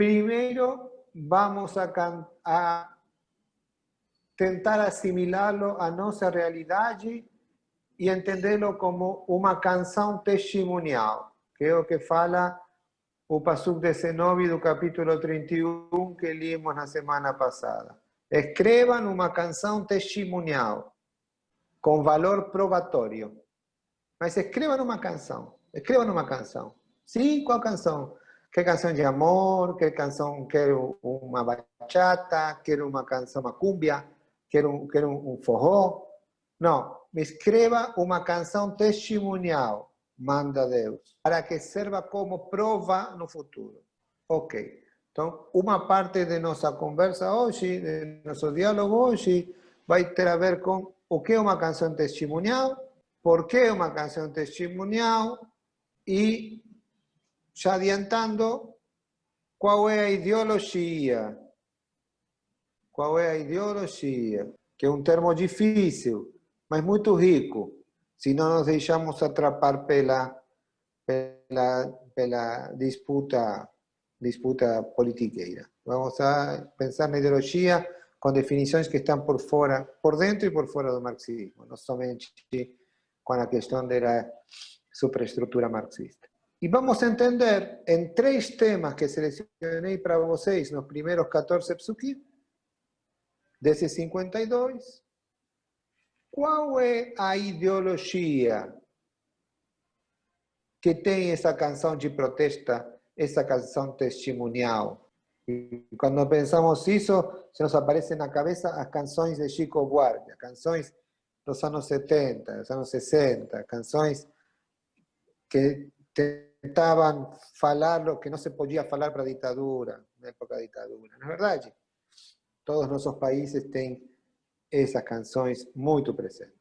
Primeiro, vamos a tentar assimilarlo a nossa realidade e entendê-lo como uma canção testemunhal, que é o que fala o Pasuk 19 do capítulo 31 que lemos na semana passada. Escrevam uma canção testemunhal, com valor probatório. Mas escrevam uma canção. Escrevam uma canção. Sim, qual canção? Quer canção de amor? Quero uma bachata? Quero uma canção, uma cumbia? Quero um forró? Não, me escreva uma canção testemunhal, manda Deus, para que serva como prova no futuro. Ok. Então, uma parte de nossa conversa hoje, de nosso diálogo hoje, vai ter a ver com o que é uma canção testemunhal, por que é uma canção testemunhal e, já adiantando, qual é a ideologia. Qual é a ideologia? Que é um termo difícil, mas muito rico, se não nos deixamos atrapar pela disputa politiqueira. Vamos a pensar na ideologia com definições que estão por fora, por dentro e por fora do marxismo, não somente com a questão da superestrutura marxista. E vamos entender em 3 temas que selecionei para vocês nos primeiros 14 psukim, desses 52, qual é a ideologia que tem essa canção de protesta, essa canção testemunhal? E quando pensamos isso, se nos aparecem na cabeça as canções de Chico Buarque, canções dos anos 70, dos anos 60, canções que tentavam falar o que não se podia falar para a ditadura, na época da ditadura. Na verdade, todos nossos países têm essas canções muito presentes.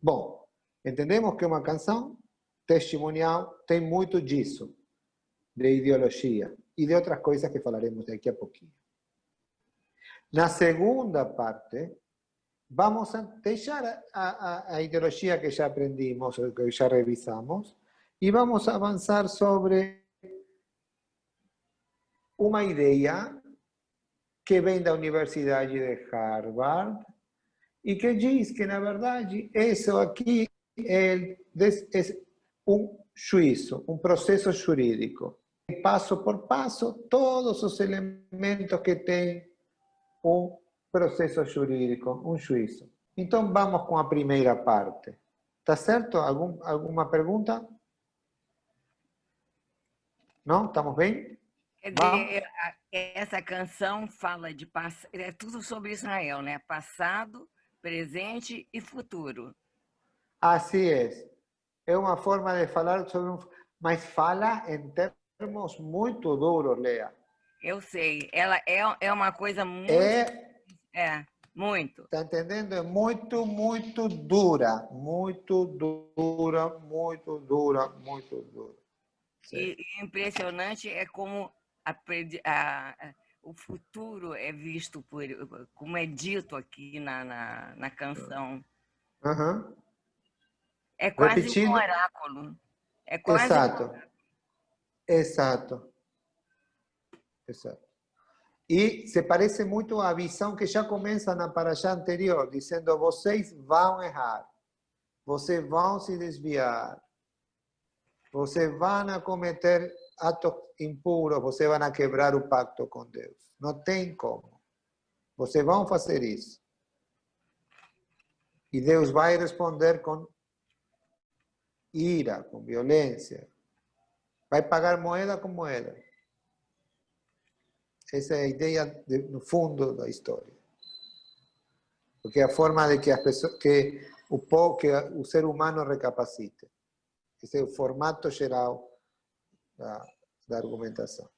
Bom, entendemos que uma canção testemunhal tem muito disso, de ideologia e de outras coisas que falaremos daqui a pouquinho. Na segunda parte, vamos a deixar a ideologia que já aprendimos, que já revisamos, e vamos a avançar sobre uma ideia que vem da Universidade de Harvard e que diz que, na verdade, isso aqui é um juízo, um processo jurídico. Passo por passo, todos os elementos que tem um processo jurídico, um juízo. Então, vamos com a primeira parte. Tá certo? Alguma pergunta? Não? Estamos bem? Quer dizer, essa canção fala de é tudo sobre Israel, né? Passado, presente e futuro. Assim é. É uma forma de falar sobre mas fala em termos muito duros, Lea. Eu sei. Ela é uma coisa muito... muito. Está entendendo? É muito, muito dura. Muito dura, muito dura, muito dura. E impressionante é como o futuro é visto, como é dito aqui na canção. Uhum. É quase Repetindo. um oráculo. É quase Exato. Exato. Exato. E se parece muito à visão que já começa na paraxá anterior, dizendo: vocês vão errar, vocês vão se desviar, vocês vão cometer atos impuros, vocês vão quebrar o pacto com Deus. Não tem como. Vocês vão fazer isso. E Deus vai responder com ira, com violência. Vai pagar moeda com moeda. Essa é a ideia no fundo da história. Porque é a forma de que as pessoas, que o ser humano recapacite. Esse é o formato geral da argumentação.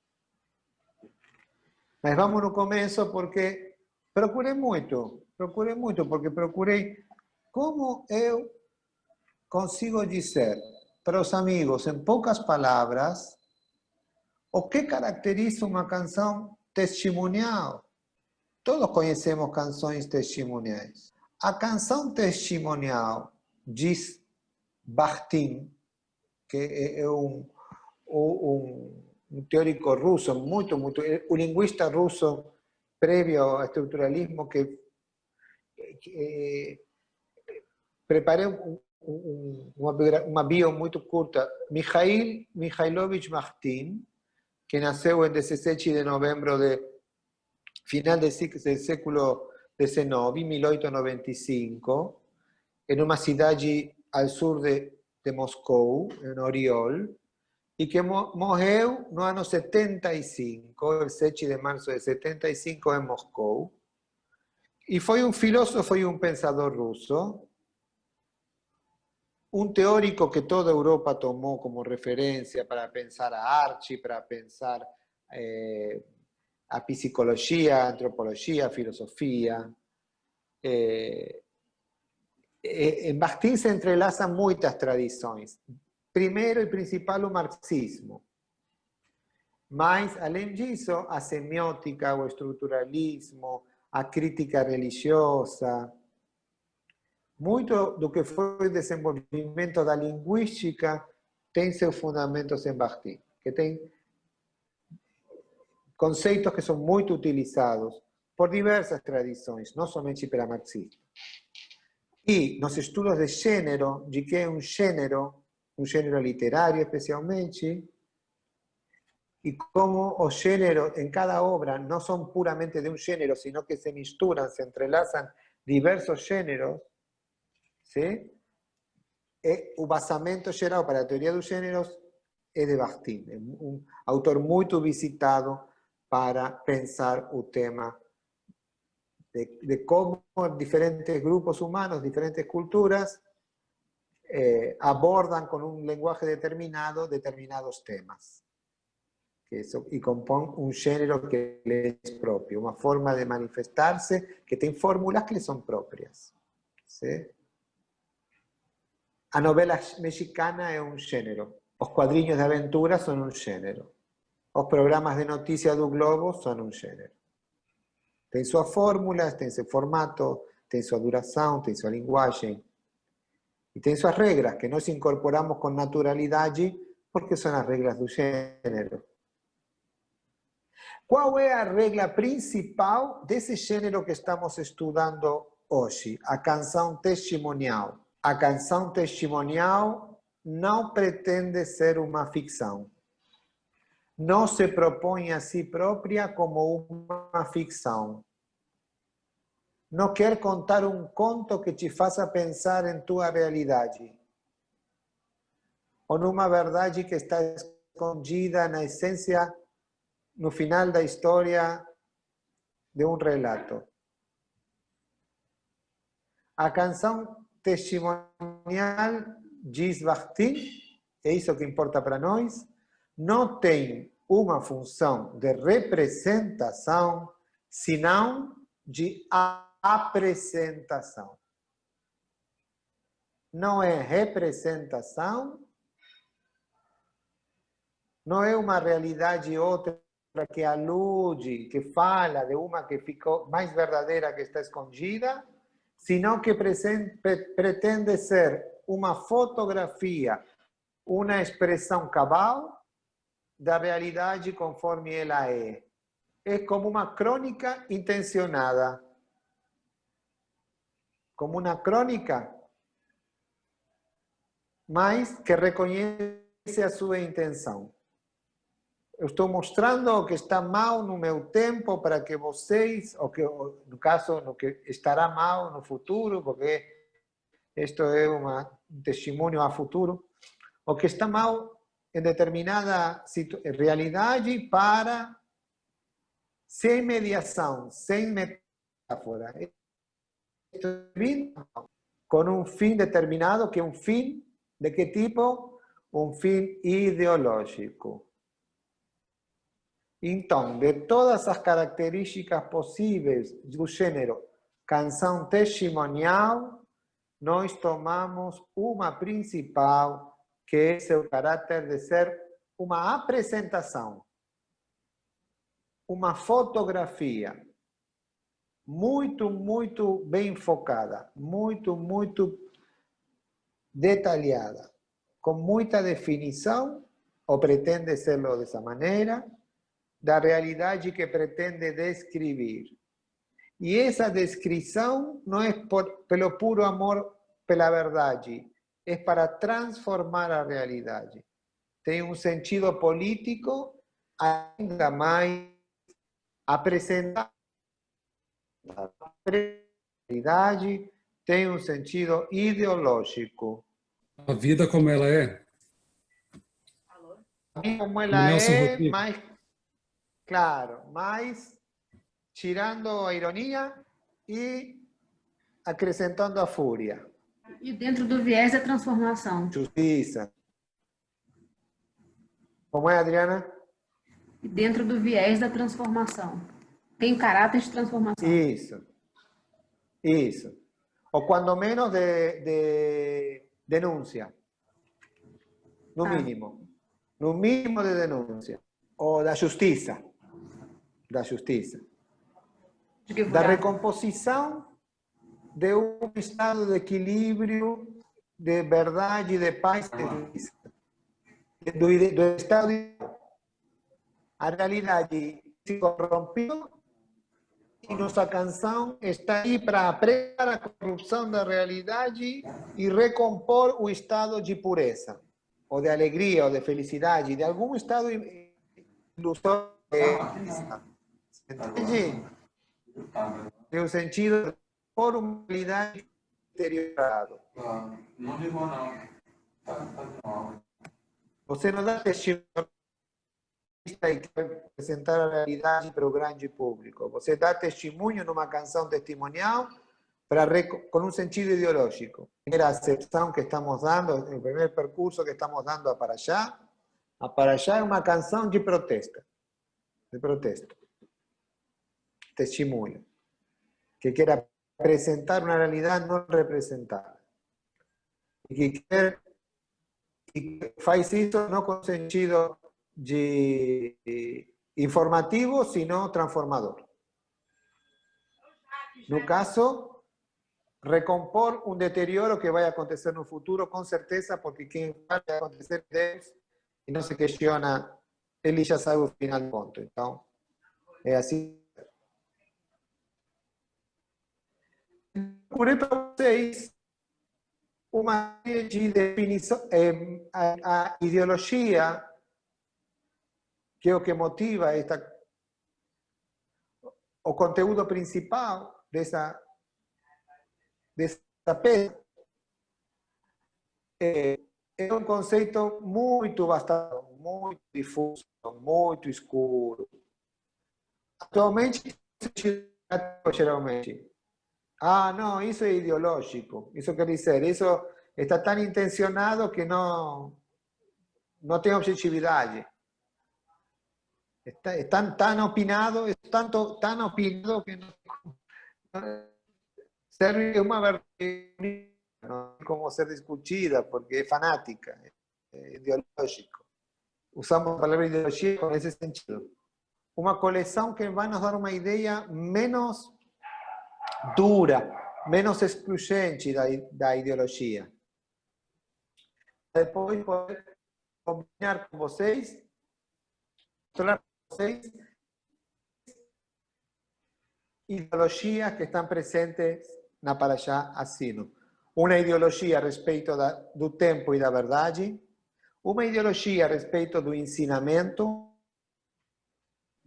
Mas vamos no começo porque procurei muito, porque procurei como eu consigo dizer para os amigos, em poucas palavras, o que caracteriza uma canção testemunhal. Todos conhecemos canções testemunhais. A canção testemunhal, diz Bakhtin, que é um un teórico ruso, un lingüista ruso previo al estructuralismo que preparé uma bio muito curta. Mikhail Mikhailovich Bakhtin, que nasceu em 17 de novembro final del século XIX, 1895, en una ciudad al sur de Moscou, en Oriol, y que morreu no ano 75, el 7 de marzo de 75 en Moscou. Y fue un filósofo y un pensador ruso, un teórico que toda Europa tomó como referencia para pensar a Archie, para pensar a psicología, antropología, filosofía. En Bakhtin se entrelazan muchas tradições. Primeiro e principal o marxismo. Mas, além disso, a semiótica, o estruturalismo, a crítica religiosa. Muito do que foi o desenvolvimento da linguística tem seus fundamentos em Bakhtin, que tem conceitos que são muito utilizados por diversas tradições, não somente pela marxismo. E nos estudos de gênero, de que é um gênero literário especialmente, e como os gêneros em cada obra não são puramente de um gênero, sino que se misturam, se entrelazam diversos gêneros, ¿sí? O basamento geral para a teoria dos gêneros é de Bakhtin, um autor muito visitado para pensar o tema de cómo diferentes grupos humanos, diferentes culturas, abordan con un lenguaje determinado determinados temas. Y compone un género que le es propio, una forma de manifestarse que tiene fórmulas que le son propias. ¿Sí? A novela mexicana es un género. Los cuadrinhos de aventura son un género. Los programas de noticias do Globo son un género. Tem suas fórmulas, tem seu formato, tem sua duração, tem sua linguagem. E tem suas regras, que nós incorporamos com naturalidade, porque são as regras do gênero. Qual é a regra principal desse gênero que estamos estudando hoje? A canção testemunhal. A canção testemunhal não pretende ser uma ficção. Não se propõe a si própria como uma ficção. Não quer contar um conto que te faça pensar em tua realidade. Ou numa verdade que está escondida na essência, no final da história de um relato. A canção testemunhal, diz Bakhtin, é isso que importa para nós, não tem uma função de representação, senão de apresentação. Não é representação, não é uma realidade outra que alude, que fala de uma que ficou mais verdadeira que está escondida, senão que pretende ser uma fotografia, uma expressão cabal da realidade conforme ela é. É como uma crônica intencionada. Como uma crônica, mas que reconhece a sua intenção. Eu estou mostrando o que está mal no meu tempo para que vocês, ou que, no caso, no que estará mal no futuro, porque isto é um testemunho a futuro, o que está mal em determinada realidade para, sem mediação, sem metáfora, com um fim determinado, que é um fim de que tipo? Um fim ideológico. Então, de todas as características possíveis do gênero canção testemunhal, nós tomamos uma principal, que é seu caráter de ser uma apresentação, uma fotografia muito, muito bem focada, muito, muito detalhada, com muita definição ou pretende serlo dessa maneira, da realidade que pretende descrever. E essa descrição não é pelo puro amor pela verdade, é para transformar a realidade. Tem um sentido político ainda mais apresentar a realidade, tem um sentido ideológico. A vida como ela é. A vida como ela Nelson é, Rodrigues. mais claro, mais tirando a ironia e acrescentando a fúria. E dentro do viés da transformação. Justiça. Como é, Adriana? E dentro do viés da transformação. Tem o caráter de transformação. Isso. Isso. Ou quando menos de denúncia. No mínimo. No mínimo de denúncia. Ou da justiça. Da justiça. Da recomposição de um estado de equilíbrio, de verdade, de paz, de justiça. Do estado de... A realidade se corrompeu e nossa canção está aí para apregar a corrupção da realidade e recompor o estado de pureza, ou de alegria, ou de felicidade, de algum estado ilusório. Entende? Tem o sentido de por uma realidade deteriorada. Você não dá testemunho e quer apresentar a realidade para o grande público. Você dá testemunho numa canção testimonial com um sentido ideológico. A primeira acepção que estamos dando, o primeiro percurso que estamos dando a Parashá é uma canção de protesto. De protesto. Testemunho. Que quer apresentar uma realidade não representada. E que faz isso não com sentido de informativo, sino transformador. No caso, recompor um deterioro que vai acontecer no futuro, com certeza, porque quem vai acontecer é Deus, e não se questiona, ele já sabe o final do ponto. Então, é assim. Procurei para vocês uma série de definições, a ideologia, que é o que motiva o conteúdo principal dessa peça, é um conceito muito vasto, muito difuso, muito escuro. Atualmente, geralmente, não, isso é ideológico. Isso quer dizer, isso está tão intencionado que não tem objetividade. É tan opinado, é tan opinado que não serve uma verdade, não tem como ser discutida, porque é fanática, é ideológico. Usamos a palavra ideologia com esse sentido. Uma coleção que vai nos dar uma ideia menos dura, menos excluyente da ideologia. Depois, poder combinar com vocês, mostrar com vocês ideologias que estão presentes na Parashá Assino. Uma ideologia a respeito do tempo e da verdade, uma ideologia a respeito do ensinamento,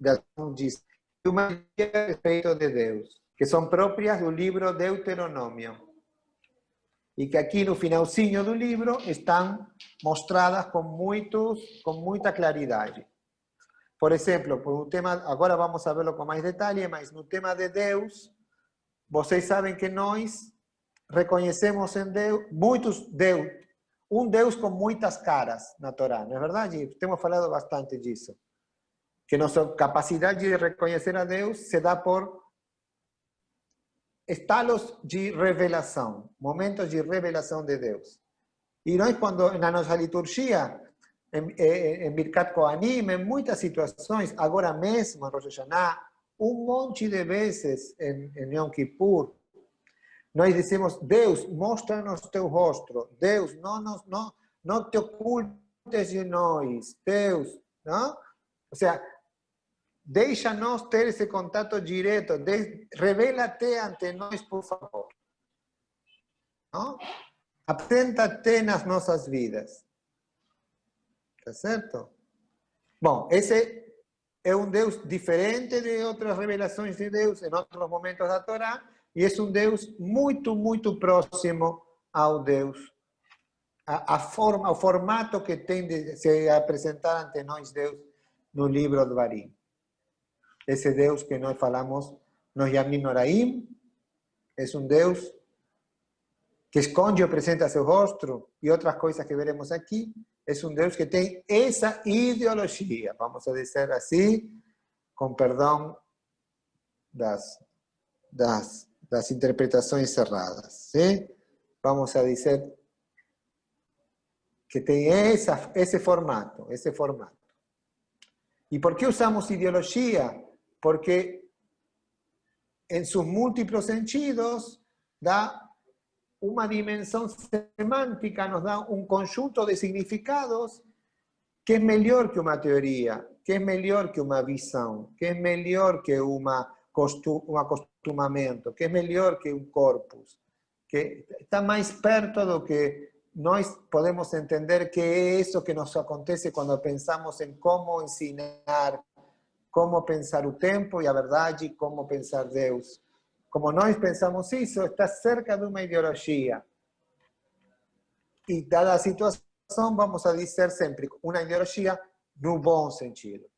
e uma ideologia a respeito de Deus, que são próprias do livro Deuteronômio. E que aqui no finalzinho do livro estão mostradas com muita claridade. Por exemplo, por um tema, agora vamos a verlo com mais detalhe, mas no tema de Deus, vocês sabem que nós reconhecemos em Deus, um Deus com muitas caras na Torá, não é verdade? Temos falado bastante disso. Que nossa capacidade de reconhecer a Deus se dá por estalos de revelação, momentos de revelação de Deus. E nós, quando na nossa liturgia, em Birkat Kohanim, em muitas situações, agora mesmo em Rosh Hashanah, um monte de vezes em Yom Kippur, nós dizemos: Deus, mostra-nos teu rosto, Deus, não te ocultes antes de nós, Deus, não? Ou seja, deixa-nos ter esse contato direto, revela-te ante nós, por favor. Não? Apresenta-te nas nossas vidas. Tá certo? Bom, esse é um Deus diferente de outras revelações de Deus em outros momentos da Torá, e é um Deus muito, muito próximo ao Deus, o formato que tem de se apresentar ante nós Deus no livro do Dvarim. Esse Deus que nós falamos, nos Yamim Noraim, é um Deus que esconde ou apresenta seu rosto, e outras coisas que veremos aqui. É um Deus que tem essa ideologia, vamos a dizer assim, com perdão das interpretações cerradas. ¿Sí? Vamos a dizer que tem esse formato, E por que usamos ideologia? Porque em seus múltiplos sentidos dá uma dimensão semântica, nos dá um conjunto de significados que é melhor que uma teoria, que é melhor que uma visão, que é melhor que um acostumamento, que é melhor que um corpus, que está mais perto do que nós podemos entender que é isso que nos acontece quando pensamos em como ensinar, como pensar o tempo e a verdade, como pensar Deus. Como nós pensamos isso, está cerca de uma ideologia. E dada a situação, vamos a dizer sempre, uma ideologia no bom sentido.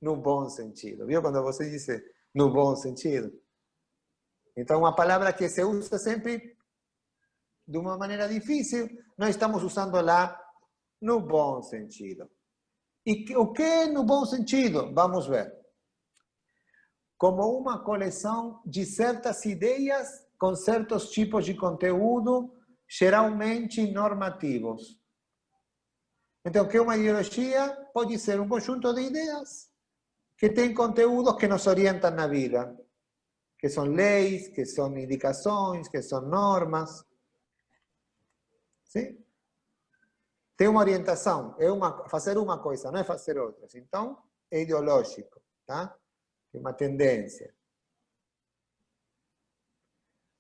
No bom sentido. Viu quando você diz no bom sentido? Então, uma palavra que se usa sempre de uma maneira difícil, nós estamos usando lá no bom sentido. E o que é no bom sentido? Vamos ver. Como uma coleção de certas ideias com certos tipos de conteúdo, geralmente normativos. Então, o que é uma ideologia? Pode ser um conjunto de ideias que tem conteúdos que nos orientam na vida, que são leis, que são indicações, que são normas. Sim? Tem uma orientação, fazer uma coisa, não é fazer outra. Então, é ideológico, tá? Uma tendência.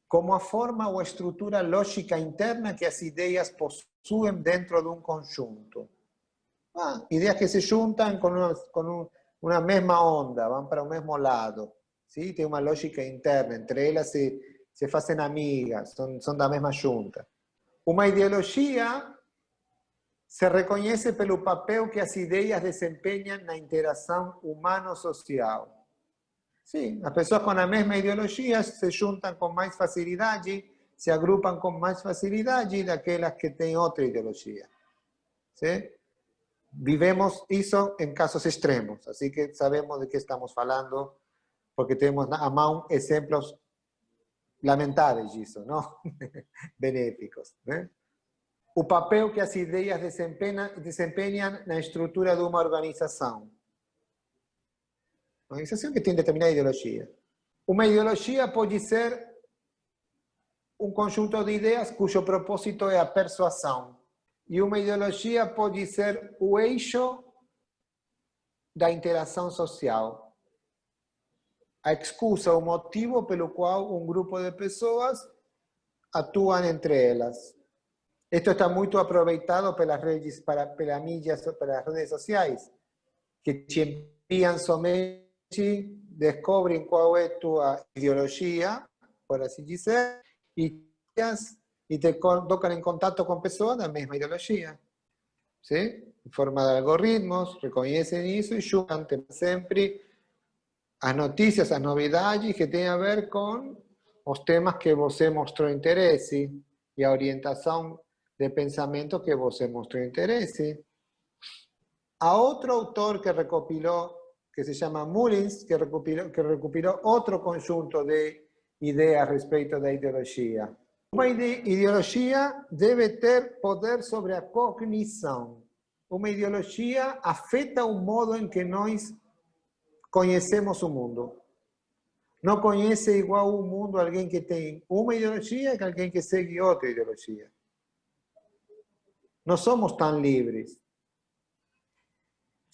Como a forma ou a estrutura lógica interna que as ideias possuem dentro de um conjunto. Ideias que se juntam com uma mesma onda, vão para o mesmo lado. ¿Sí? Tem uma lógica interna, entre elas se fazem amigas, são da mesma junta. Uma ideologia se reconhece pelo papel que as ideias desempenham na interação humano-social. Sim, as pessoas com a mesma ideologia se juntam com mais facilidade, se agrupam com mais facilidade daquelas que têm outra ideologia. Sim? Vivemos isso em casos extremos, assim que sabemos de que estamos falando, porque temos à mão exemplos lamentáveis disso, não? Benéficos. Né? O papel que as ideias desempenham na estrutura de uma organização. Uma organização que tem determinada ideologia. Uma ideologia pode ser um conjunto de ideias cujo propósito é a persuasão. E uma ideologia pode ser o eixo da interação social. A excusa, o motivo pelo qual um grupo de pessoas atuam entre elas. Isto está muito aproveitado pelas redes sociais, que te enviam somente, descobrem qual é tua ideologia, por assim dizer, e te colocam em contato com pessoas da mesma ideologia. ¿Sí? Em forma de algoritmos, reconhecem isso e juntam sempre as notícias, as novidades que têm a ver com os temas que você mostrou interesse e a orientação de pensamento que você mostrou interesse. Há outro autor que recopilou, que se chama Mullins, que recopilou outro conjunto de ideias a respeito da ideologia. Uma ideologia deve ter poder sobre a cognição. Uma ideologia afeta o modo em que nós conhecemos o mundo. Não conhece igual o mundo alguém que tem uma ideologia que alguém que segue outra ideologia. Não somos tão livres.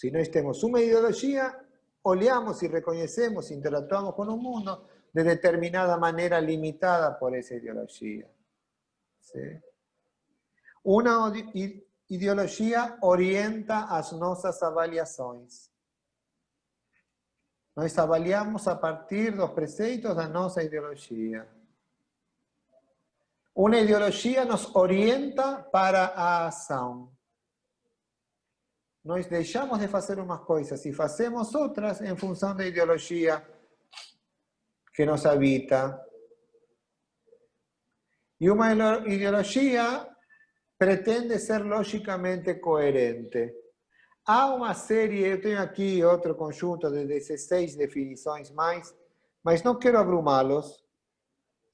Se nós temos uma ideologia, olhamos e reconhecemos, interatuamos com o mundo de determinada maneira limitada por essa ideologia. ¿Sí? Uma ideologia orienta as nossas avaliações. Nós avaliamos a partir dos preceitos da nossa ideologia. Uma ideologia nos orienta para a ação. Nós deixamos de fazer umas coisas e fazemos outras em função da ideologia que nos habita. E uma ideologia pretende ser logicamente coerente. Há uma série, eu tenho aqui outro conjunto de 16 definições mais, mas não quero abrumá-los.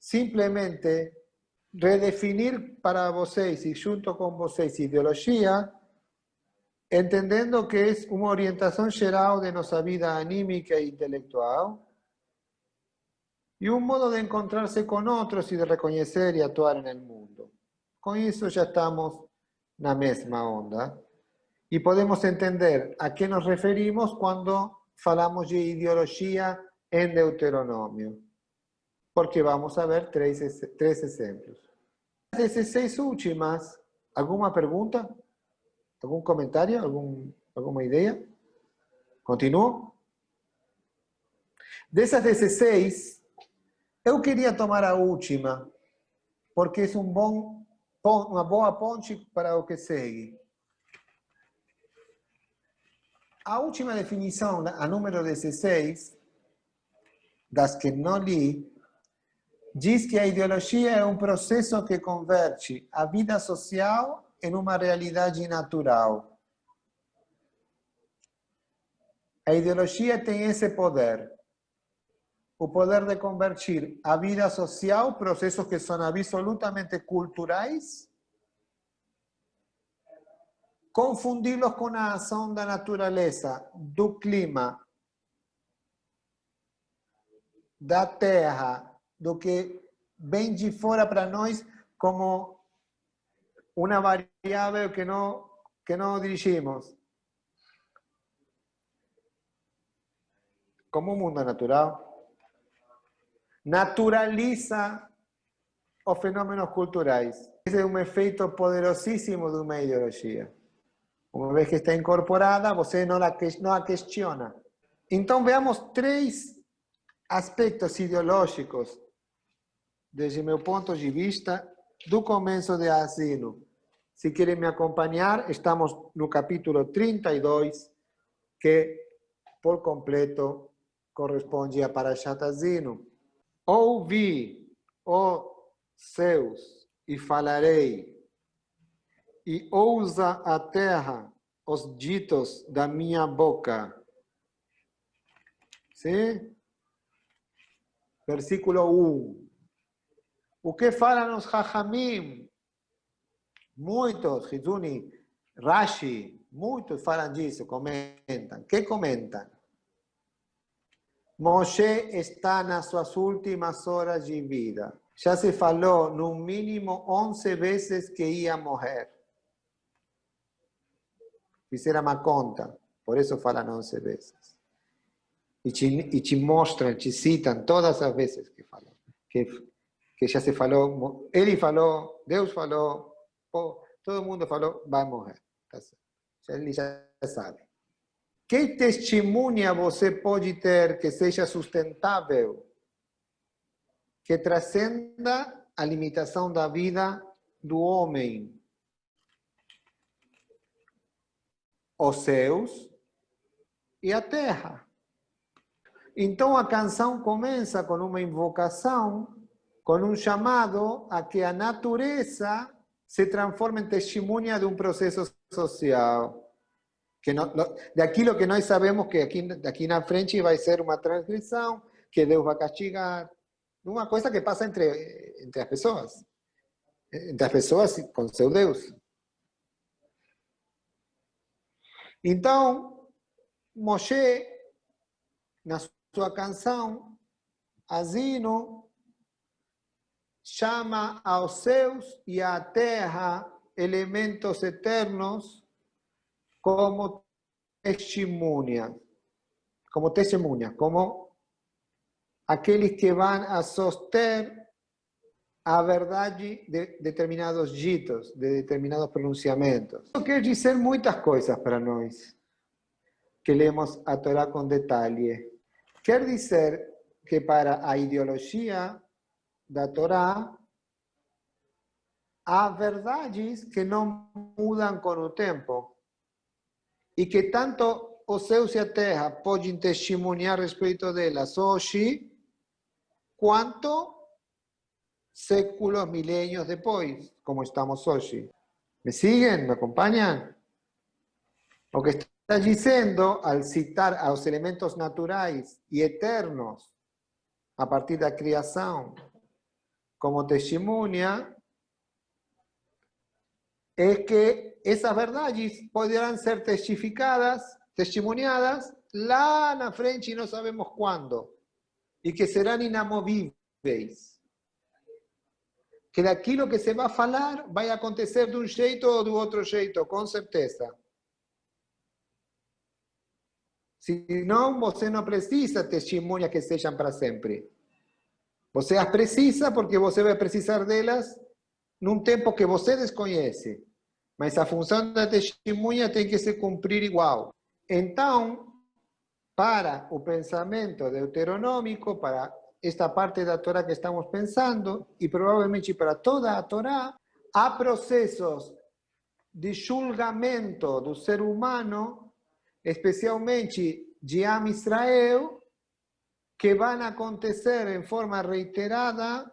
Simplesmente redefinir para vocês e junto com vocês ideologia, entendendo que é uma orientação geral de nossa vida anímica e intelectual e um modo de encontrar-se com outros e de reconhecer e atuar no mundo. Com isso já estamos na mesma onda e podemos entender a que nos referimos quando falamos de ideologia em Deuteronômio, porque vamos a ver três exemplos. As 16 últimas, alguma pergunta? ¿Algún comentario? ¿Alguna idea? ¿Continúo? Dessas 16, eu queria tomar a última, porque é uma boa ponte para o que segue. A última definição, a número 16, das que não li, diz que a ideologia é um processo que converte a vida social em uma realidade natural. A ideologia tem esse poder. O poder de convertir a vida social, processos que são absolutamente culturais, confundi-los com a ação da natureza, do clima, da terra, do que vem de fora para nós como uma variável que não dirigimos. Como o mundo natural naturaliza os fenômenos culturais. Esse é um efeito poderosíssimo de uma ideologia. Uma vez que está incorporada, você não a questiona. Então, veamos três aspectos ideológicos, desde meu ponto de vista, do começo de Asino. Se querem me acompanhar, estamos no capítulo 32, que por completo corresponde a Parashat Asino. Ouvi, ó céus, e falarei, e ouça a terra os ditos da minha boca. Sim? Versículo 1. O que falam os Hachamim? Muitos, Hizuni, Rashi, muitos falam disso, comentam. Que comentam? Moshe está nas suas últimas horas de vida. Já se falou, no mínimo, 11 vezes que ia morrer. Fizeram uma conta, por isso falam 11 vezes. E te mostram, te citam todas as vezes que falam. Que já se falou, ele falou, Deus falou, todo mundo falou, vai morrer. Ele já sabe. Que testemunha você pode ter que seja sustentável, que transcenda a limitação da vida do homem? Os céus e a terra. Então a canção começa com uma invocação, com um chamado a que a natureza se transforme em testemunha de um processo social. Que daquilo que nós sabemos que aqui na frente vai ser uma transgressão, que Deus vai castigar. Uma coisa que passa entre as pessoas. Entre as pessoas com seu Deus. Então, Moshe, na sua canção, Asino, chama aos céus e à terra elementos eternos como testemunhas, como aqueles que vão a soster a verdade de determinados ditos, de determinados pronunciamentos. Isso quer dizer muitas coisas para nós, que lemos a Torá com detalhe. Quer dizer que para a ideologia da Torá, há verdades que não mudam com o tempo e que tanto os céus e a terra podem testemunhar a respeito delas hoje, quanto séculos, milênios depois, como estamos hoje. ¿Me siguen? ¿Me acompañan? O que está dizendo, al citar aos elementos naturais e eternos, a partir da criação, como testemunha, es que esas verdades podrán ser testemunhadas lá na frente y no sabemos cuándo, y que serán inamovíveis. Que daquilo que se va a falar vai acontecer de um jeito ou do outro jeito, com certeza. Senão, você não precisa testemunhas que sejam para sempre. Você as precisa porque você vai precisar delas num tempo que você desconhece. Mas a função da testemunha tem que se cumprir igual. Então, para o pensamento deuteronômico, para esta parte da Torá que estamos pensando, e provavelmente para toda a Torá, há processos de julgamento do ser humano, especialmente de Am Israel, que vão acontecer em forma reiterada,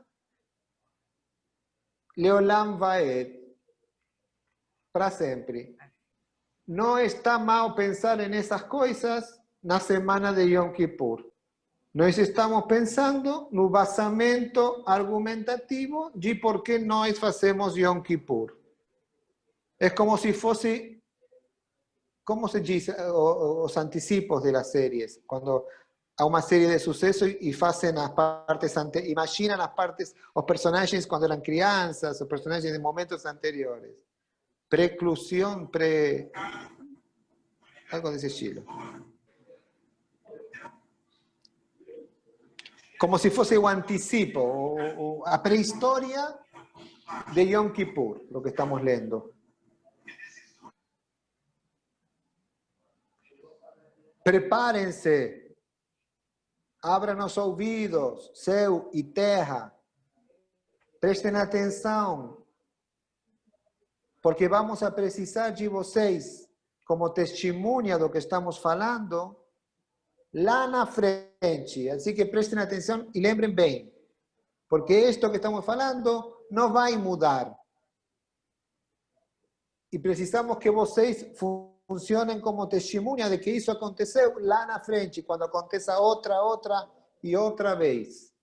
Leolam Vaed, para sempre. Não está mal pensar nessas coisas na semana de Yom Kippur. Nós estamos pensando no vazamento argumentativo de por que nós fazemos Yom Kippur. É como se fosse, como se diz, os anticipos de las séries, quando há uma série de sucessos e fazem as partes, imaginam as partes, os personagens quando eram crianças, os personagens de momentos anteriores. Preclusão, algo desse estilo. Como se fosse o anticipo, a pré-história de Yom Kippur, lo que estamos lendo. Prepárense, abram os ouvidos, céu e terra, prestem atenção, porque vamos a precisar de vocês como testemunha do que estamos falando lá na frente. Assim que prestem atenção e lembrem bem, porque isto que estamos falando não vai mudar. E precisamos que vocês funcionem como testemunha de que isso aconteceu lá na frente, quando aconteça outra e outra vez.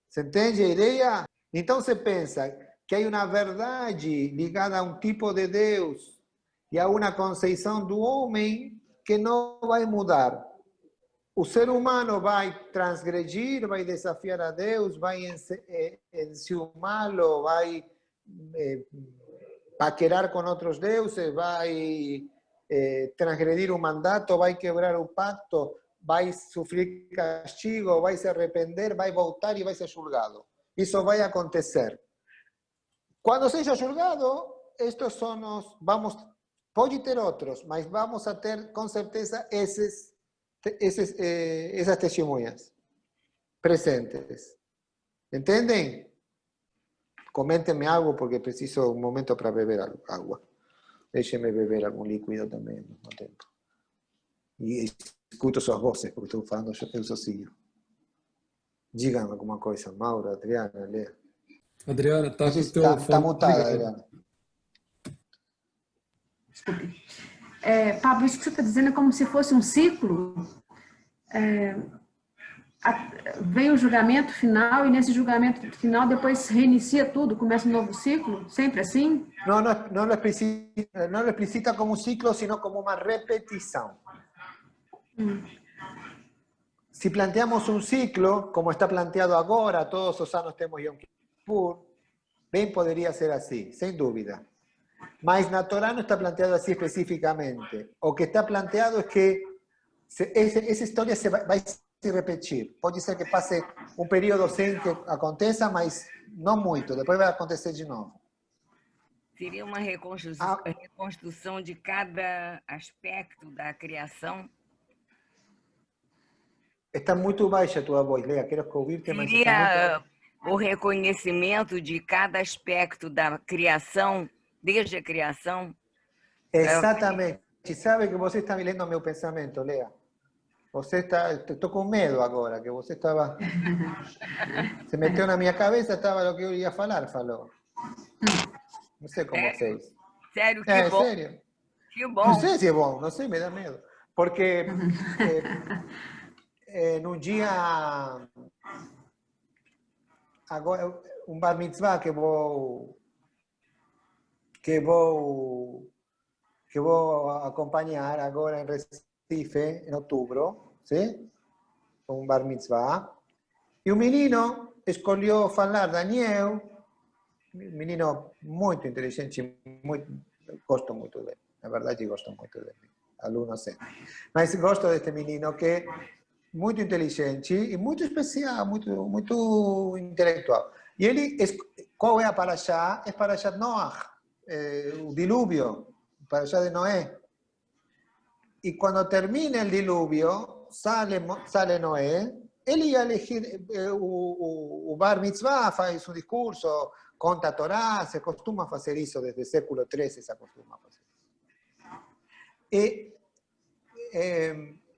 Você entende a ideia? Então você pensa que há uma verdade ligada a um tipo de Deus e a uma conceição do homem que não vai mudar. O ser humano vai transgredir, vai desafiar a Deus, vai enciumá-lo, vai paquerar com outros deuses, vai transgredir o mandato, vai quebrar o pacto, vai sofrer castigo, vai se arrepender, vai voltar e vai ser julgado. Isso vai acontecer. Quando seja julgado, estes são pode ter outros, mas vamos a ter com certeza essas testemunhas presentes. Entendem? Comentem-me algo porque preciso um momento para beber água. Deixem-me beber algum líquido também ao mesmo tempo. E escuto suas vozes porque estou falando eu sozinho. Digam alguma coisa, Mauro, Adriana, Lea. Adriana, tá com o teu Está fone mutada, ligado. Adriana. Desculpe. Pablo, isso que você está dizendo é como se fosse um ciclo. Vem o julgamento final e nesse julgamento final depois reinicia tudo, começa um novo ciclo? Sempre assim? Não lo explicita como um ciclo, sino como uma repetição. Si planteamos un ciclo, como está planteado agora, todos os anos temos Yom Kippur, bem poderia ser assim, sem dúvida. Mas na Torá não está planteado assim especificamente. O que está planteado é que essa história vai se repetir. Pode ser que passe um período sem que aconteça, mas não muito. Depois vai acontecer de novo. Seria uma reconstrução de cada aspecto da criação? Está muito baixa a tua voz, Lea. Quero ouvir-te, mas está Seria muito... o reconhecimento de cada aspecto da criação, desde a criação? Exatamente. Sabe que você está lendo meu pensamento, Lea. Você está... Estou com medo agora, que você estava... Se meteu na minha cabeça, estava o que eu ia falar, falou. Não sei como fez. Sério, que bom. Sério. Que bom. Não sei se é bom, não sei, me dá medo. Porque num dia... Agora, um bar mitzvah que vou acompanhar agora em Recife, em outubro, sim? Um bar mitzvah. E o menino escolheu falar Daniel, menino muito inteligente, gosto muito dele, na verdade gosto muito dele, aluno sempre. Mas gosto deste menino que é muito inteligente e muito especial, muito intelectual. E ele, qual é a Parashá? É Parashá Noach, o dilúvio, Parashá de Noé. E quando termina o dilúvio, sale Noé, ele ia elegir o Bar Mitzvah, faz um discurso, conta a Torá, se costuma fazer isso desde o século XIII, se costuma fazer. E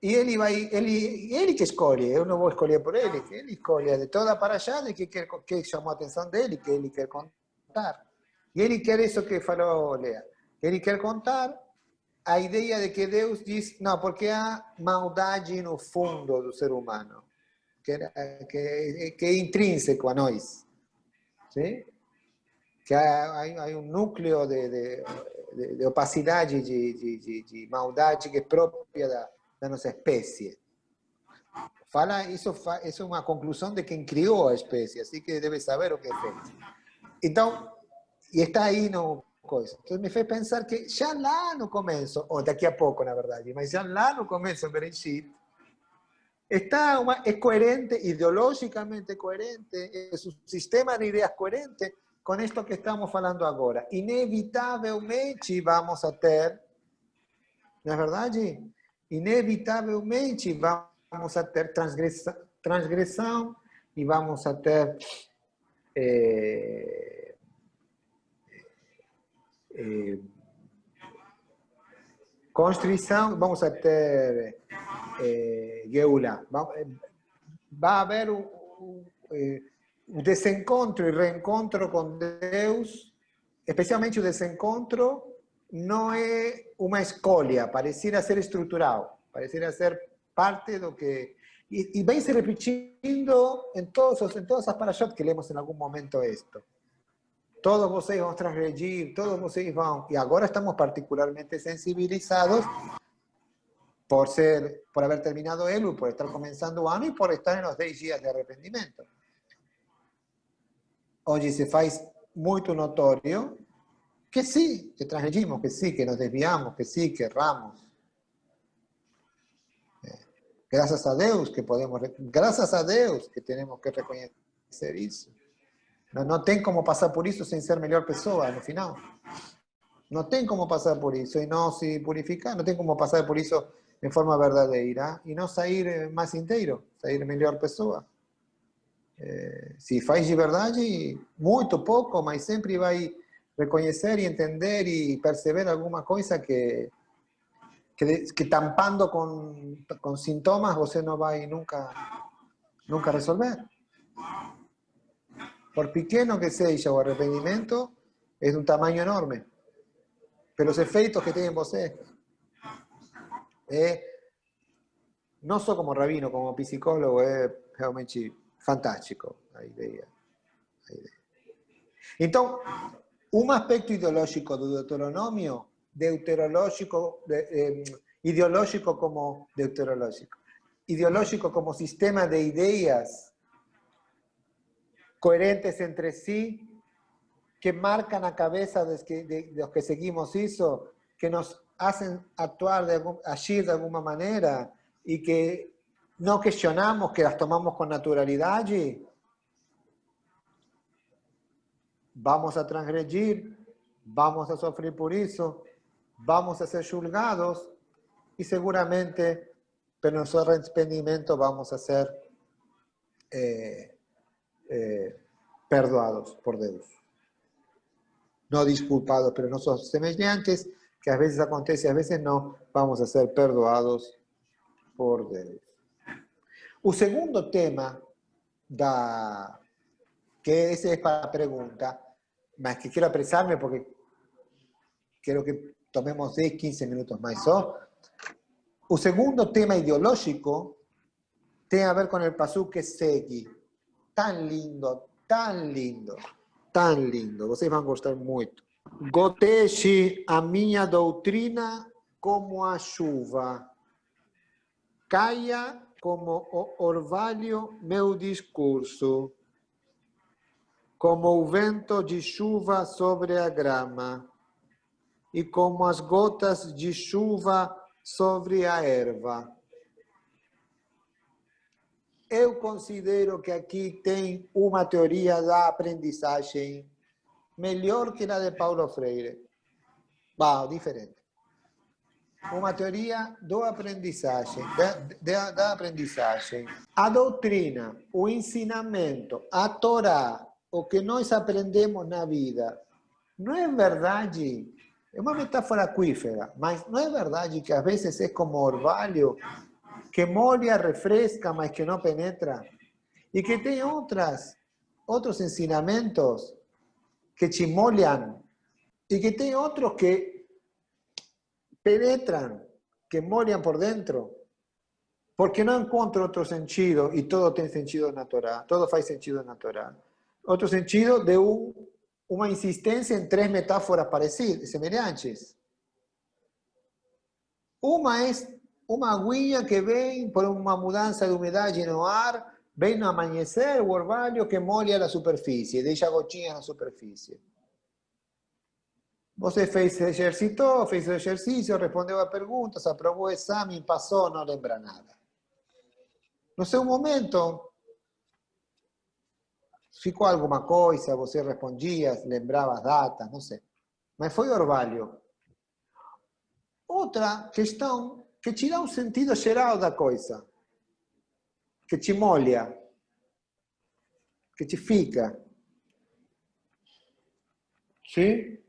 ele que escolhe, eu não vou escolher por ele escolhe de toda para allá de que chamou a atenção dele, que ele quer contar. E ele quer isso que falou Lea, ele quer contar a ideia de que Deus diz, não, porque há maldade no fundo do ser humano, que é intrínseco a nós, ¿sí? Que há um núcleo de opacidade, de maldade que é própria da nossa espécie. Isso é uma conclusão de quem criou a espécie, assim que deve saber o que fez. Então, e está aí no coisa. Então me fez pensar que já lá no começo, ou daqui a pouco, na verdade, mas já lá no começo, em Bereshit, é coerente, ideológicamente coerente, é um sistema de ideias coerente com isto que estamos falando agora. Inevitavelmente vamos a ter, não é verdade? Inevitavelmente vamos a ter transgressão e vamos a ter constrição, vamos a ter Geulá. Vai haver o desencontro e reencontro com Deus, especialmente o desencontro, não é uma escolha, pareciera ser estrutural, pareciera ser parte do que... E vem se repetindo em todas as parashot que lemos em algum momento isto. Todos vocês vão transgredir, todos vocês vão... E agora estamos particularmente sensibilizados por haber terminado Elul, por estar começando o ano e por estar nos 10 dias de arrependimento. Onde se faz muito notório que sim, que transgredimos, que sim, que nos desviamos, que sim, que erramos. Graças a Deus que podemos... Graças a Deus que temos que reconhecer isso. Não tem como passar por isso sem ser melhor pessoa no final. Não tem como passar por isso e não se purificar. Não tem como passar por isso de forma verdadeira e não sair mais inteiro, sair melhor pessoa. Se faz de verdade, muito pouco, mas sempre vai reconhecer e entender e perceber alguma coisa que tampando com sintomas você não vai nunca resolver. Por pequeno que seja o arrependimento, é de um tamanho enorme. Pelos efeitos que tem em você. Não só como rabino, como psicólogo, é realmente fantástico a ideia. Então, um aspecto ideológico do Deuteronômio, ideológico como deuterológico, ideológico como sistema de ideias coherentes entre sí, que marcan a cabeza de los que seguimos eso, que nos hacen actuar, agir de alguna manera y que no cuestionamos, que las tomamos con naturalidad, vamos a transgredir, vamos a sufrir por eso, vamos a ser juzgados y seguramente por nuestro arrepentimiento vamos a ser perdoados por Dios. No disculpados, pero nosotros semejantes, que a veces acontece, a veces no, vamos a ser perdoados por Dios. El segundo tema, que ese es para la pregunta, más que quiero apresarme porque quiero que tomemos 10, 15 minutos más. El segundo tema ideológico tiene a ver con el pasú que segue. Tan lindo, tan lindo, tan lindo. Vocês vão gostar muito. Goteje a minha doutrina como a chuva. Caia como o orvalho meu discurso. Como o vento de chuva sobre a grama. E como as gotas de chuva sobre a erva. Eu considero que aqui tem uma teoria da aprendizagem melhor que a de Paulo Freire. Diferente. Uma teoria da aprendizagem, da aprendizagem. A doutrina, o ensinamento, a Torá, o que nós aprendemos na vida, não é verdade? É uma metáfora aquífera, mas não é verdade que às vezes é como orvalho, que molha, refresca, mas que não penetra? E que tem outros ensinamentos que te molham, e que tem outros que penetram, que molham por dentro, porque não encontro outro sentido, e todo tem sentido na Torá, todo faz sentido na Torá. Outro sentido de uma insistência em 3 metáforas parecidas, semelhantes. Uma é uma aguinha que vem por uma mudança de umidade no ar, vem no amanhecer, o orvalho que molha a superfície, deixa gotinhas na superfície. Você fez o exercício, respondeu a perguntas, aprovou o exame, passou, não lembra nada. No seu momento, ficou alguma coisa, você respondia, lembrava as datas, não sei. Mas foi orvalho. Outra questão que te dá um sentido geral da coisa, que te molha, que te fica. Sim?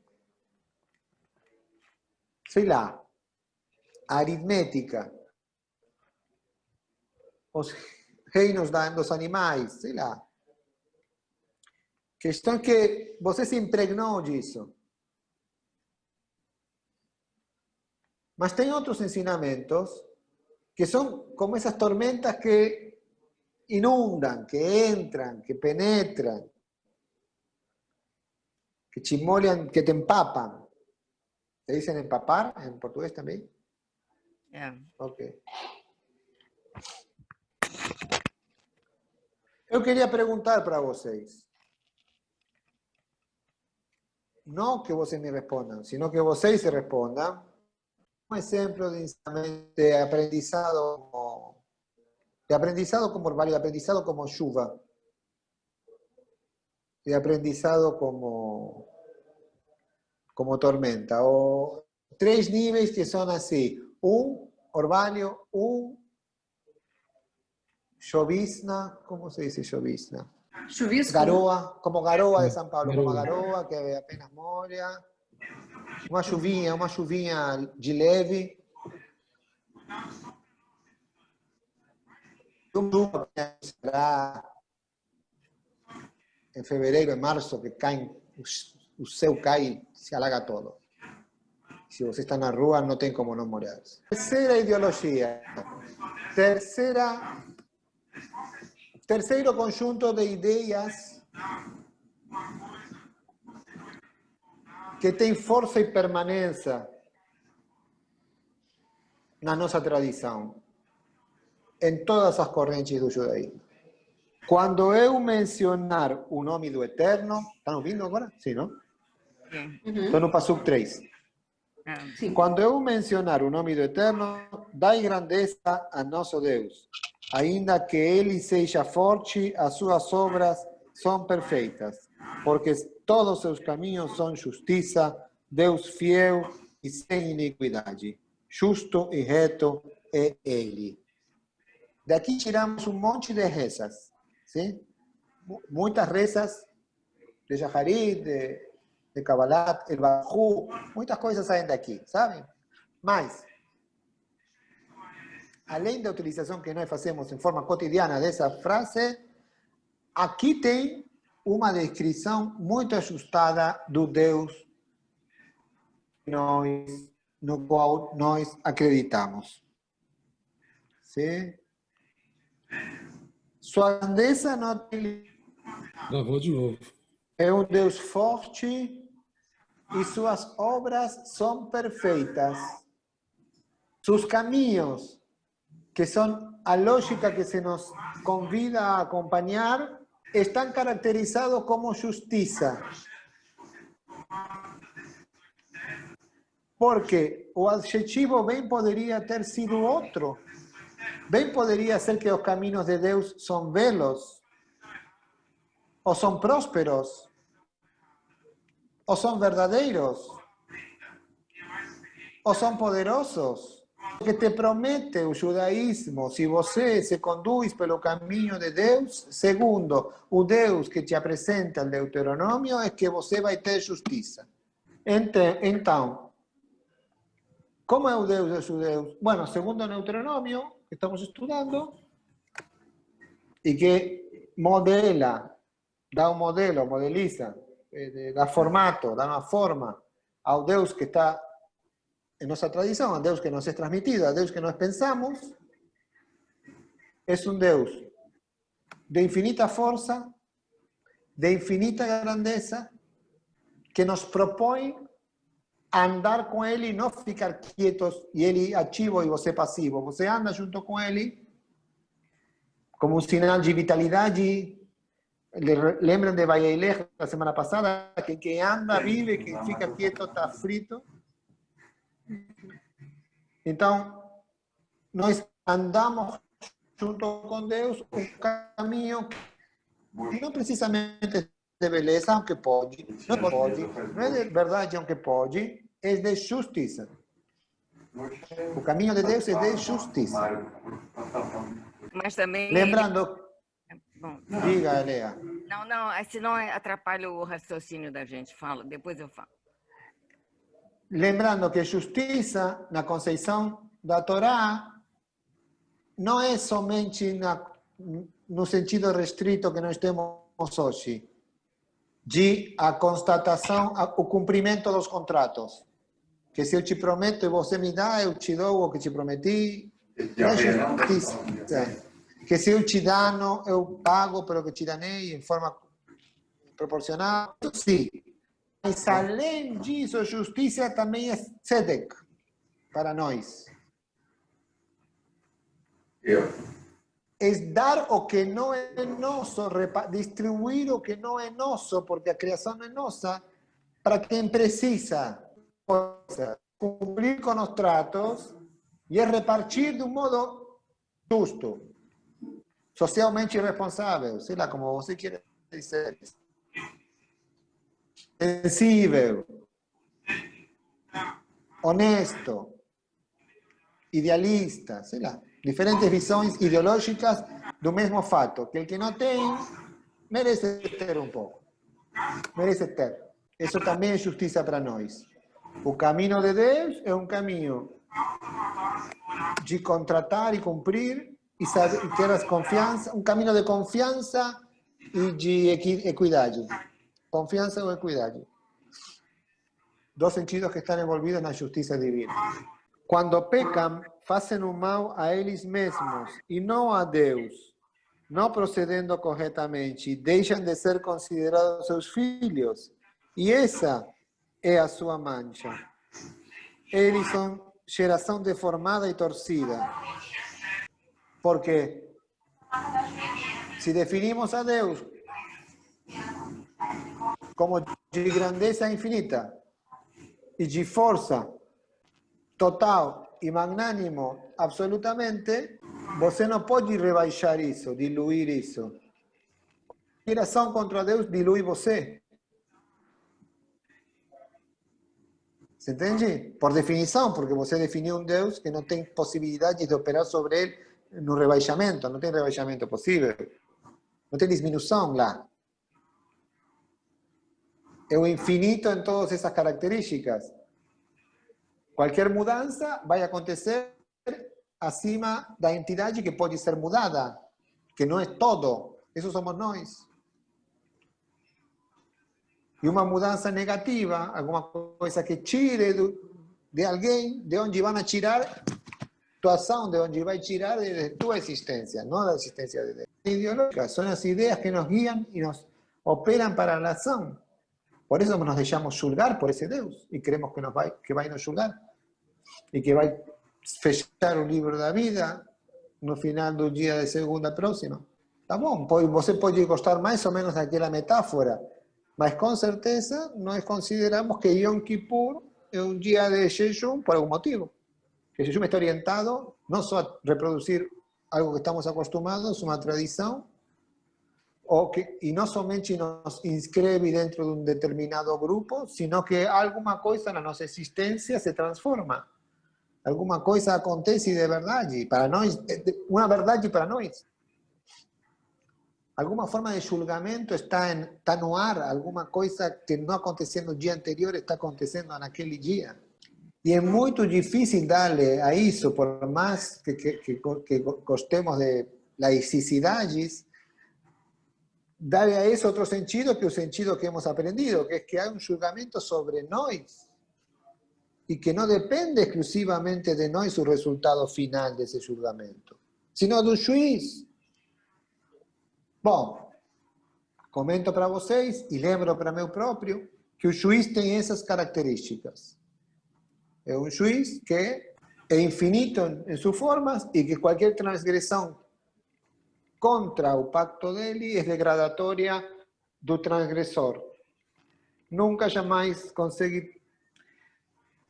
Sei lá, a aritmética, os reinos dos animais, sei lá. Questão que você se impregnou disso. Mas tem outros ensinamentos que são como essas tormentas que inundam, que entram, que penetram, que te molham, que te empapam. ¿Se dicen empapar en portugués también? É. Ok. Eu queria perguntar para vocês. Não que vocês me respondam, sino que vocês se respondam. Un ejemplo de aprendizado como orvalho, de aprendizado como chuva, de aprendizado como tormenta, o 3 níveis que son así: orvalho, llovizna, ¿cómo se dice llovizna? Chuvisco. Garoa, como garoa de São Paulo, como garoa que apenas molha. Uma chuvinha de leve. Em fevereiro, em março, que o céu cai, se alaga todo. Se você está na rua, não tem como não molhar. Terceira ideologia. Terceiro conjunto de ideias que tem força e permanência na nossa tradição, em todas as correntes do judaísmo. Quando eu mencionar o nome do Eterno, estão ouvindo agora? Sim, não? Sim. Estou no Passuco 3. Ah, Sim. Quando eu mencionar o nome do Eterno, dai grandeza a nosso Deus. Ainda que ele seja forte, as suas obras são perfeitas, porque todos os seus caminhos são justiça, Deus fiel e sem iniquidade. Justo e reto é ele. Daqui tiramos um monte de rezas, sim? Muitas rezas de Yaharit, de Kabbalah, el Bajú, muitas coisas saem daqui, sabe? Mas, além da utilização que nós fazemos em forma cotidiana dessa frase, aqui tem uma descrição muito ajustada do Deus no qual nós acreditamos. Sim? Sua grandeza não tem... Gravou de novo. É um Deus forte e suas obras são perfeitas. Seus caminhos, que são a lógica que se nos convida a acompanhar, estão caracterizados como justiça. Porque o adjetivo bem poderia ter sido outro. Bem poderia ser que os caminhos de Deus são belos, ou são prósperos, ou são verdadeiros, ou são poderosos. O que te promete o judaísmo, se você se conduz pelo caminho de Deus, segundo o Deus que te apresenta o Deuteronômio, é que você vai ter justiça. Então, como é o Deus dos judeus? Bueno, segundo o Deuteronômio, que estamos estudando, e que modela, dá um modelo, modeliza, dá formato, dá uma forma ao Deus que está en nuestra tradición, al Dios que nos es transmitido, al Dios que nos pensamos, es un Dios de infinita fuerza, de infinita grandeza, que nos propone andar con Él y no ficar quietos y Él activo y você pasivo. Você anda junto con Él como un sinal de vitalidad. Lembran de Bailej la semana pasada, que anda, vive, que fica quieto, está frito. Então, nós andamos junto com Deus um caminho que não precisamente de beleza, aunque pode, não é de verdade, aunque pode, é de justiça. O caminho de Deus é de justiça. mas também... Lembrando, Bom, diga, Lea. não, senão atrapalha o raciocínio da gente. Fala, depois eu falo. Lembrando que justiça, na concepção da Torá, não é somente no sentido restrito que nós temos hoje, de a constatação, o cumprimento dos contratos. Que se eu te prometo e você me dá, eu te dou o que te prometi. Não é justiça. Que se eu te dano, eu pago pelo que te danei em forma proporcional. Sim. Mas, além disso, justiça também é tzedek para nós. É dar o que não é nosso, distribuir o que não é nosso, porque a criação não é nossa, para quem precisa. Cumprir com os tratos e repartir de um modo justo, socialmente responsável, sei lá como você quer dizer. Sensível, honesto, idealista, sei lá, diferentes visões ideológicas do mesmo fato, que o que não tem merece ter um pouco, merece ter. Isso também é justiça para nós. O caminho de Deus é um caminho de contratar e cumprir e saber, ter as confiança, um caminho de confiança e de equidade. Confiança ou equidade. Dois sentidos que estão envolvidos na justiça divina. Quando pecam, fazem o mal a eles mesmos e não a Deus, não procedendo corretamente, deixam de ser considerados seus filhos. E essa é a sua mancha. Eles são geração deformada e torcida. Porque se definimos a Deus como de grandeza infinita e de força total e magnânimo absolutamente, você não pode rebaixar isso, diluir isso. Qualquer ação contra Deus dilui você. ¿Se entende? Por definição, porque você definiu um Deus que não tem possibilidade de operar sobre ele no rebaixamento, não tem rebaixamento possível. Não tem diminuição lá. É o infinito em todas essas características. Qualquer mudança vai acontecer acima da entidade que pode ser mudada, que não é todo. Isso somos nós. E uma mudança negativa, alguma coisa que tire de alguém, de onde vão a tirar tua ação, de onde vai tirar de tua existência, não da existência de Deus. Ideológicas são as ideias que nos guiam e nos operam para a ação. Por isso nos deixamos julgar por esse Deus e creemos que vai nos julgar e que vai fechar o livro da vida no final do dia de segunda próxima. Tá bom, você pode gostar mais ou menos daquela metáfora, mas com certeza nós consideramos que Yom Kippur é um dia de jejum por algum motivo. Que o jejum está orientado não só a reproduzir algo que estamos acostumados, uma tradição, e não somente nos inscreve dentro de um determinado grupo, sino que alguma coisa na nossa existência se transforma. Alguma coisa acontece de verdade, para nós, uma verdade para nós. Alguma forma de julgamento está no ar, alguma coisa que não aconteceu no dia anterior está acontecendo naquele dia. E é muito difícil darle a isso, por mais que gostemos de laicidades, darle a isso outro sentido que o sentido que hemos aprendido, que é que há um julgamento sobre nós e que não depende exclusivamente de nós o resultado final desse julgamento, sino do juiz. Bom, comento para vocês e lembro para meu próprio que o juiz tem essas características. É um juiz que é infinito em suas formas e que qualquer transgressão contra o pacto dele é degradatória do transgressor. Nunca jamais consegue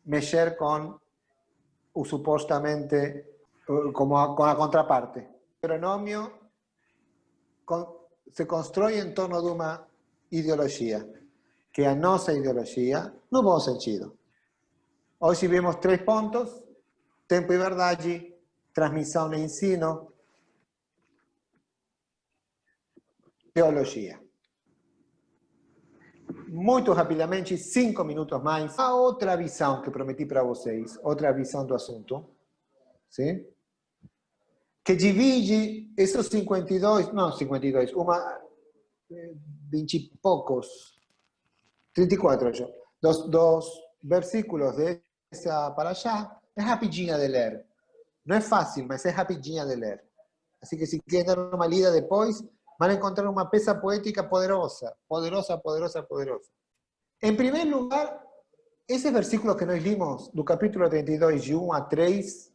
mexer com o supostamente, com a contraparte. O pronômio se constrói em torno de uma ideologia, que é a nossa ideologia, no bom sentido. Hoje vemos 3 pontos: tempo e verdade, transmissão e ensino, teologia. Muito rapidamente, 5 minutos mais. A outra visão que prometi para vocês, outra visão do assunto, sim? Que divide esses 20 e poucos, 34 dos versículos dessa paraxá, é rapidinha de ler. Não é fácil, mas é rapidinha de ler. Assim que se querem dar uma lida depois, vão encontrar uma peça poética poderosa, poderosa, poderosa, poderosa. Em primeiro lugar, esse versículo que nós limos, do capítulo 32, de 1 a 3,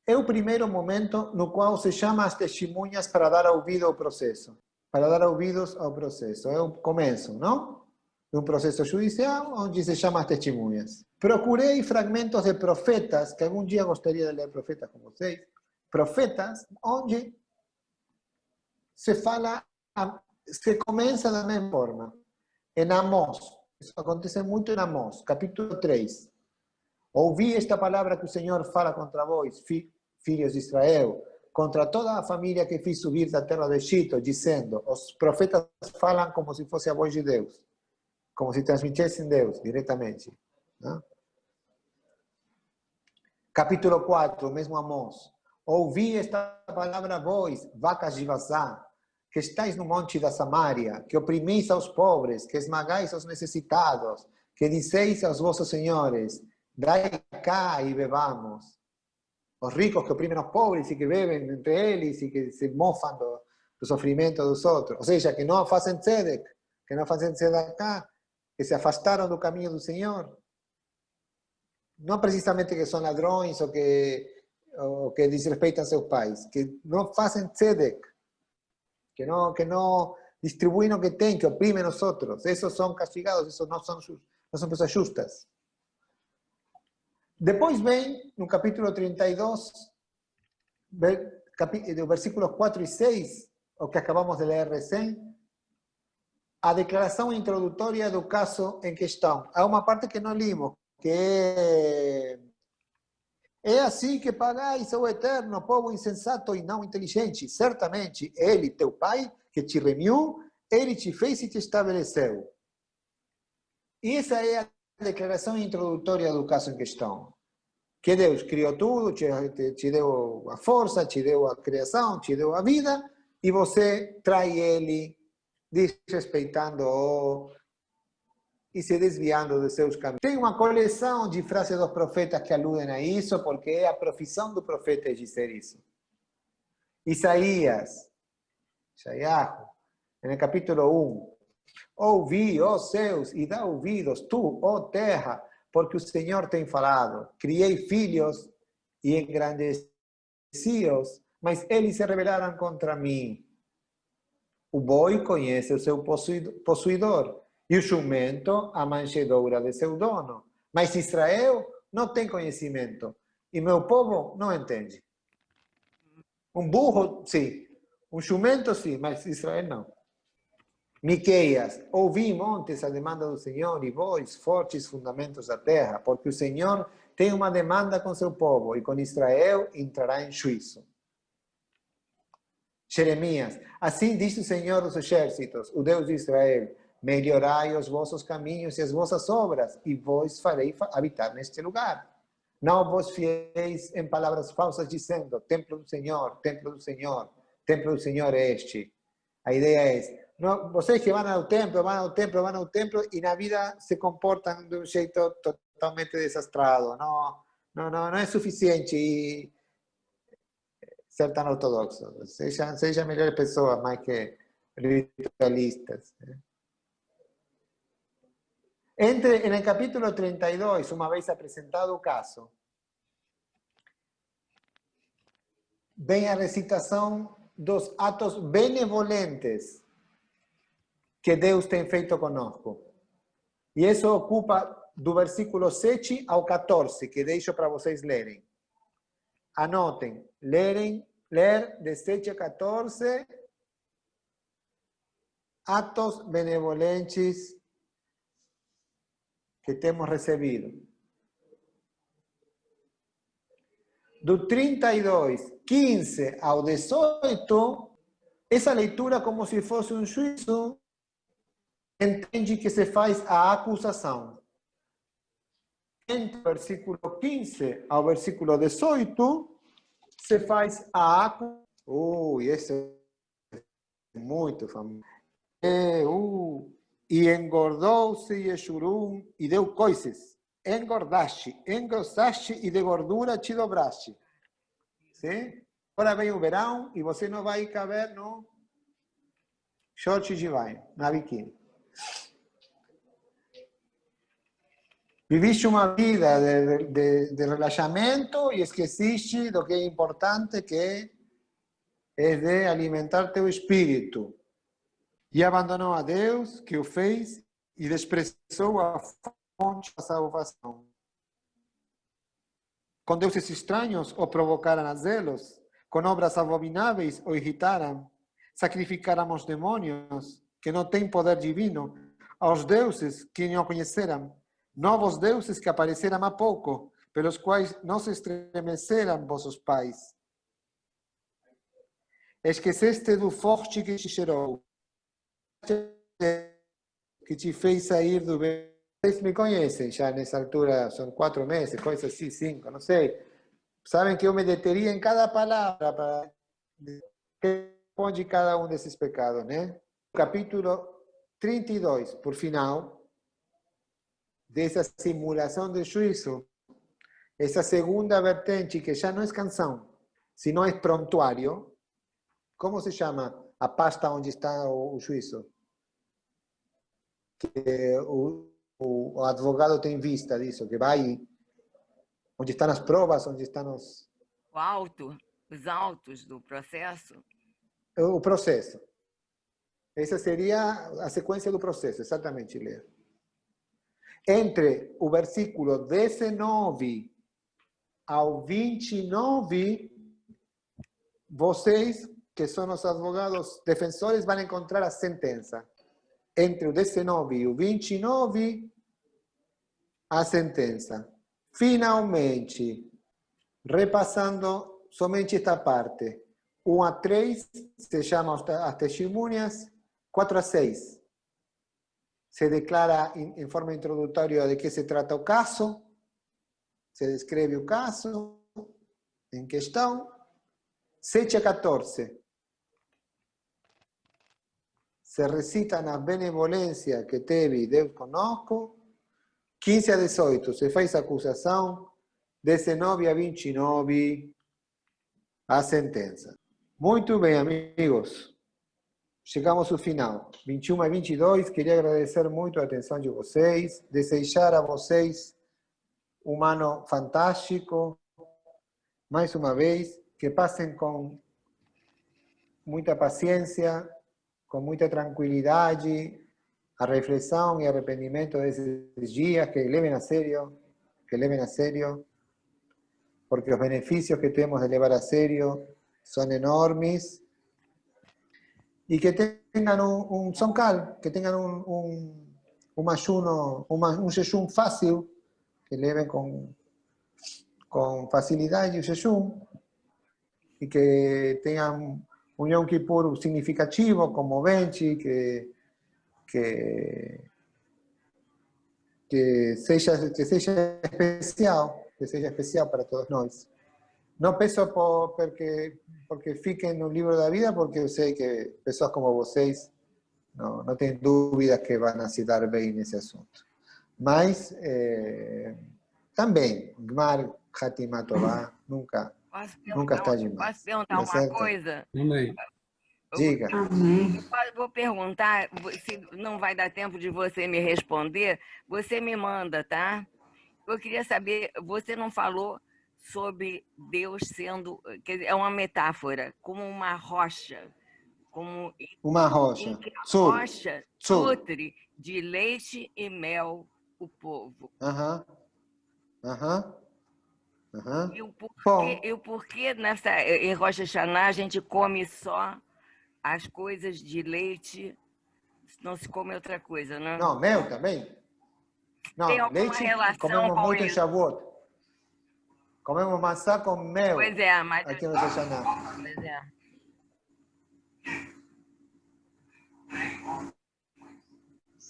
é o primeiro momento no qual se chama as testemunhas para dar ouvido ao processo. Para dar ouvidos ao processo. É o começo, não? De um processo judicial, onde se chama as testemunhas. Procurei fragmentos de profetas, que algum dia gostaria de ler profetas com vocês. Profetas, onde se fala, se começa da mesma forma. Em Amós. Isso acontece muito em Amós, capítulo 3. Ouvi esta palavra que o Senhor fala contra vós, filhos de Israel, contra toda a família que fiz subir da terra do Egito, dizendo: os profetas falam como se fosse a voz de Deus, como se transmitissem Deus diretamente. Não? Capítulo 4, mesmo Amós. Ouvi esta palavra vós, vacas de Bazã, que estáis no monte da Samaria, que oprimis aos pobres, que esmagais aos necessitados, que dizeis aos vossos senhores: dai cá e bebamos. Os ricos que oprimem os pobres e que bebem entre eles e que se mofam do sofrimento dos outros. Ou seja, que não fazem tzedek, que não fazem tzedakah, que se afastaram do caminho do Senhor. Não precisamente que são ladrões ou que desrespeitam seus pais, que não fazem tzedek. que no distribuyen lo que tienen, que oprimen a nosotros. Esos son castigados, esos no son pessoas justas. Depois vem, no capítulo 32, versículos 4 e 6, o que acabamos de ler recém, a declaração introdutória do caso em questão. Há uma parte que não limos, que é assim que pagais ao eterno, povo insensato e não inteligente. Certamente, ele, teu pai, que te remiu, ele te fez e te estabeleceu. E essa é a declaração introdutória do caso em questão. Que Deus criou tudo, te deu a força, te deu a criação, te deu a vida, e você trai ele desrespeitando-o e se desviando de seus caminhos. Tem uma coleção de frases dos profetas que aludem a isso, porque é a profissão do profeta dizer isso. Isaías, no capítulo 1, ouvi, ó céus, e dá ouvidos, tu, ó terra, porque o Senhor tem falado. Criei filhos e engrandeci-os, mas eles se rebelaram contra mim. O boi conhece o seu possuidor, e o jumento a manjedoura de seu dono. Mas Israel não tem conhecimento, e meu povo não entende. Um burro, sim. Um jumento, sim, mas Israel não. Miqueias, ouvi montes a demanda do Senhor, e vós, fortes fundamentos da terra, porque o Senhor tem uma demanda com seu povo, e com Israel entrará em juízo. Jeremias, assim diz o Senhor dos exércitos, o Deus de Israel, melhorai os vossos caminhos e as vossas obras, e vos farei habitar neste lugar. Não vos fieis em palavras falsas, dizendo, templo do Senhor, templo do Senhor, templo do Senhor é este. A ideia é, não, vocês que vão ao templo, e na vida se comportam de um jeito totalmente desastrado. Não é suficiente ser tão ortodoxo. Sejam melhores pessoas, mais que ritualistas. Entre en el capítulo 32, uma vez apresentado o caso, vem a recitação dos atos benevolentes que Deus tem feito conosco. E isso ocupa do versículo 7 ao 14, que deixo para vocês lerem. Anotem, ler de 7 a 14, atos benevolentes que temos recebido. Do 32, 15 ao 18, essa leitura, como se fosse um juízo, entende que se faz a acusação. Entre o versículo 15 ao versículo 18, se faz a acusação. Esse é muito famoso. E engordou-se Yeshurun e deu coices. Engordaste, engrossaste e de gordura te dobraste. Sim? Agora vem o verão e você não vai caber no short de banho, na biquíni. Viviste uma vida de relaxamento e esqueciste do que é importante, que é de alimentar teu espírito. E abandonou a Deus, que o fez, e desprezou a fonte da salvação. Com deuses estranhos o provocaram a zelos, com obras abomináveis o irritaram, sacrificaram aos demônios, que não têm poder divino, aos deuses que não conheceram, novos deuses que apareceram há pouco, pelos quais não se estremeceram vossos pais. Esqueceste do forte que te gerou, que te fez sair do bem. Vocês me conhecem já nessa altura, são 4 meses, coisa assim, 5, não sei. Sabem que eu me deteria em cada palavra para que responde cada um desses pecados, né? Capítulo 32, por final, dessa simulação de juízo, essa segunda vertente, que já não é canção, sino é prontuário. Como se chama a pasta onde está o juízo? Que o advogado tem vista disso, que vai onde estão as provas, onde estão os Os autos do processo? O processo. Essa seria a sequência do processo, exatamente, Lea. Entre o versículo 19 ao 29, vocês, que são os advogados defensores, vão encontrar a sentença. Entre o 19 e o 29, a sentença. Finalmente, repassando somente esta parte, 1 a 3 se chama as testemunhas, 4 a 6 se declara em forma introdutória de que se trata o caso, se descreve o caso em questão, 7 a 14 se recita na benevolência que teve Deus conosco, 15 a 18 se faz acusação, 19 a 29 a sentença. Muito bem, amigos. Chegamos ao final. 21 a 22, queria agradecer muito a atenção de vocês, desejar a vocês um ano fantástico, mais uma vez, que passem com muita paciência, com muita tranquilidade, a reflexão e arrependimento desses dias, que levem a sério, porque os benefícios que temos de levar a sério são enormes, y que tengan un soncal, que tengan un ayuno, un jejum fácil, que lleven con facilidad el jejum, y que tengan un Yom Kippur significativo, conmovente, que seja especial para todos nós. Não peço porque fique no livro da vida, porque eu sei que pessoas como vocês não têm dúvidas que vão se dar bem nesse assunto. Mas também, Gmar Hatimah Tová nunca está demais. Posso perguntar uma coisa? Amém. Diga. Eu vou perguntar, se não vai dar tempo de você me responder, você me manda, tá? Eu queria saber, você não falou sobre Deus sendo, quer dizer, é uma metáfora, como uma rocha, como uma rocha, rocha nutre de leite e mel o povo. E o porquê em Rosh Hashanah a gente come só as coisas de leite, não se come outra coisa, né? Não, mel também. Não, tem alguma leite relação comemos com muito isso? em Shavuot. Comemos maçã com mel. Pois é, mas aqui no Rosh Hashanah. Pois é.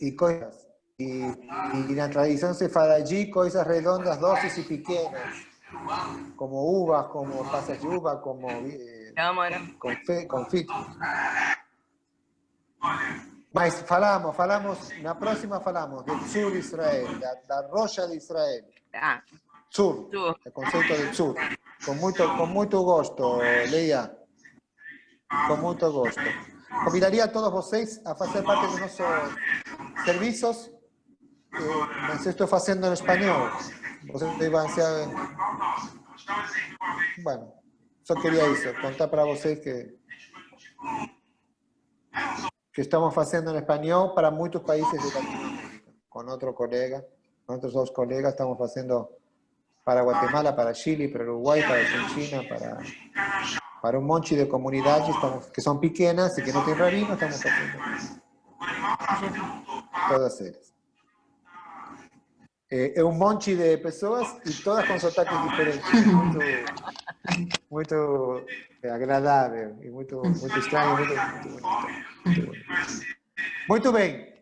E coisas. E na tradição se fala allí coisas redondas, doces e pequenas, como uvas, como pasas de uva, como confite. Mas falamos, na próxima falamos do Tzur Israel, da rocha de Israel. Tzur, o conceito de Tzur. Com muito gosto, Leia. Com muito gosto. Convidaria a todos vocês a fazer parte dos nossos serviços, mas eu estou fazendo em espanhol. Vocês vão ser... Bueno, só queria isso, contar para vocês que estamos fazendo em espanhol para muitos países de Latinoamérica. Com outro colega, com outros dois colegas, estamos fazendo para Guatemala, para Chile, para Uruguai, para Argentina, para um monte de comunidades que são pequenas e que não têm rabino, estamos fazendo todas elas. É um monte de pessoas e todas com sotaques diferentes. Muito agradável e muito estranho, muito bonito. Muito bem.